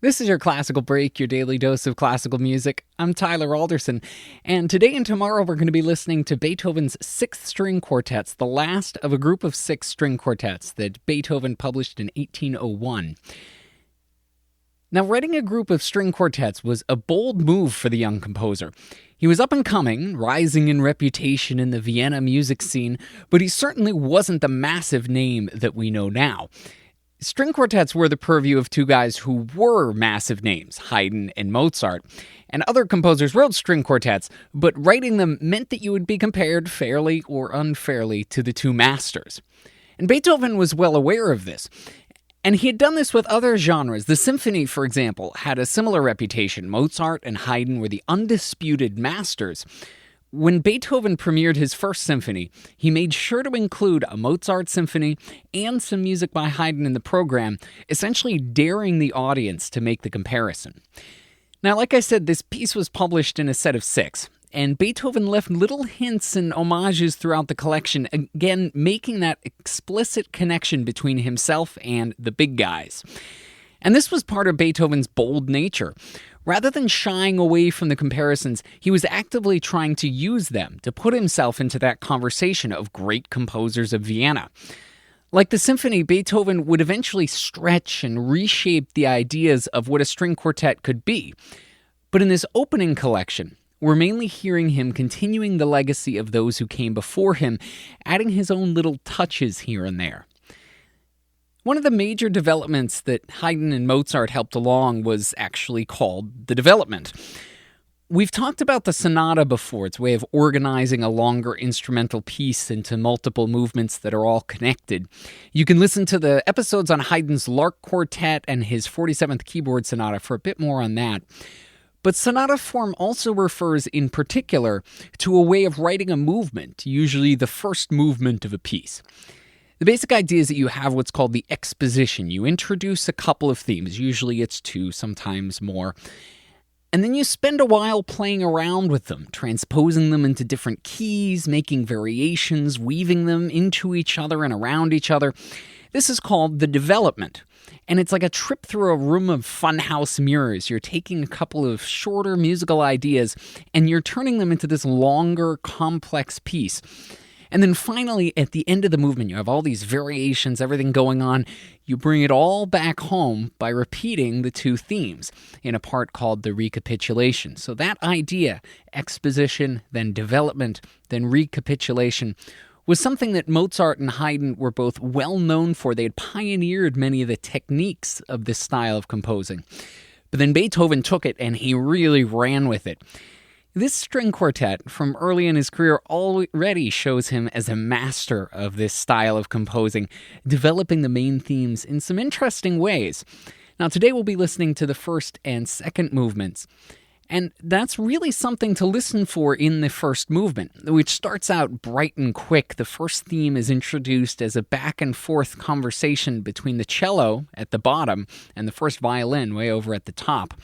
This is your Classical Break, your daily dose of classical music. I'm Tyler Alderson, and today and tomorrow we're going to be listening to Beethoven's sixth string quartets, the last of a group of six string quartets that Beethoven published in 1801. Now, writing a group of string quartets was a bold move for the young composer. He was up and coming, rising in reputation in the Vienna music scene, but he certainly wasn't the massive name that we know now. String quartets were the purview of two guys who were massive names, Haydn and Mozart, and other composers wrote string quartets, but writing them meant that you would be compared fairly or unfairly to the two masters. And Beethoven was well aware of this. And he had done this with other genres. The symphony, for example, had a similar reputation. Mozart and Haydn were the undisputed masters. When Beethoven premiered his first symphony, he made sure to include a Mozart symphony and some music by Haydn in the program, essentially daring the audience to make the comparison. Now, like I said, this piece was published in a set of six, and Beethoven left little hints and homages throughout the collection, again making that explicit connection between himself and the big guys. And this was part of Beethoven's bold nature. Rather than shying away from the comparisons, he was actively trying to use them to put himself into that conversation of great composers of Vienna. Like the symphony, Beethoven would eventually stretch and reshape the ideas of what a string quartet could be. But in this opening collection, we're mainly hearing him continuing the legacy of those who came before him, adding his own little touches here and there. One of the major developments that Haydn and Mozart helped along was actually called the development. We've talked about the sonata before, its way of organizing a longer instrumental piece into multiple movements that are all connected. You can listen to the episodes on Haydn's Lark Quartet and his 47th keyboard sonata for a bit more on that. But sonata form also refers in particular to a way of writing a movement, usually the first movement of a piece. The basic idea is that you have what's called the exposition. You introduce a couple of themes, usually it's two, sometimes more, and then you spend a while playing around with them, transposing them into different keys, making variations, weaving them into each other and around each other. This is called the development, and it's like a trip through a room of funhouse mirrors. You're taking a couple of shorter musical ideas, and you're turning them into this longer, complex piece. And then finally, at the end of the movement, you have all these variations, everything going on. You bring it all back home by repeating the two themes in a part called the recapitulation. So that idea, exposition, then development, then recapitulation, was something that Mozart and Haydn were both well known for. They had pioneered many of the techniques of this style of composing. But then Beethoven took it and he really ran with it. This string quartet from early in his career already shows him as a master of this style of composing, developing the main themes in some interesting ways. Now, today we'll be listening to the first and second movements, and that's really something to listen for in the first movement, which starts out bright and quick. The first theme is introduced as a back and forth conversation between the cello at the bottom and the first violin way over at the top.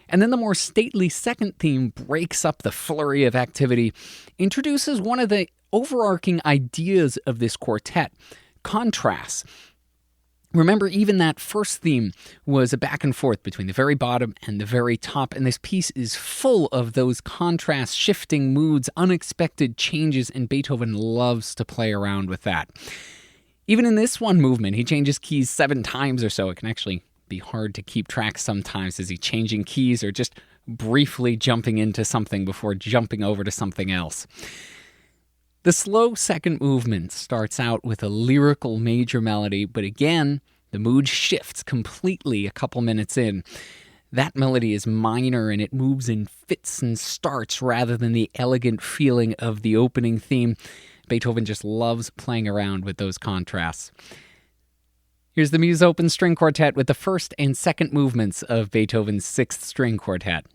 And then the more stately second theme breaks up the flurry of activity, introduces one of the overarching ideas of this quartet, contrasts. Remember, even that first theme was a back and forth between the very bottom and the very top, and this piece is full of those contrasts, shifting moods, unexpected changes, and Beethoven loves to play around with that. Even in this one movement, he changes keys 7 times or so. It can actually be hard to keep track sometimes. Is he changing keys or just briefly jumping into something before jumping over to something else? The slow second movement starts out with a lyrical major melody, but again, the mood shifts completely a couple minutes in. That melody is minor and it moves in fits and starts rather than the elegant feeling of the opening theme. Beethoven just loves playing around with those contrasts. Here's the Muse Open String Quartet with the first and second movements of Beethoven's Sixth String Quartet.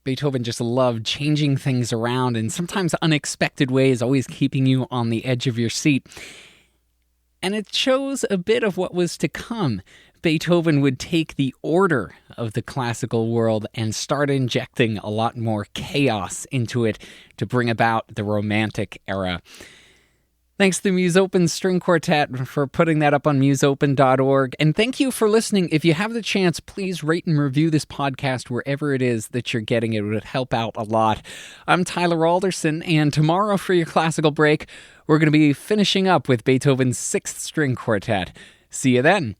Beethoven just loved changing things around in sometimes unexpected ways, always keeping you on the edge of your seat. And it shows a bit of what was to come. Beethoven would take the order of the classical world and start injecting a lot more chaos into it to bring about the Romantic era. Thanks to Musopen String Quartet for putting that up on musopen.org. And thank you for listening. If you have the chance, please rate and review this podcast wherever it is that you're getting it. It would help out a lot. I'm Tyler Alderson, and tomorrow for your classical break, we're going to be finishing up with Beethoven's 6th String Quartet. See you then.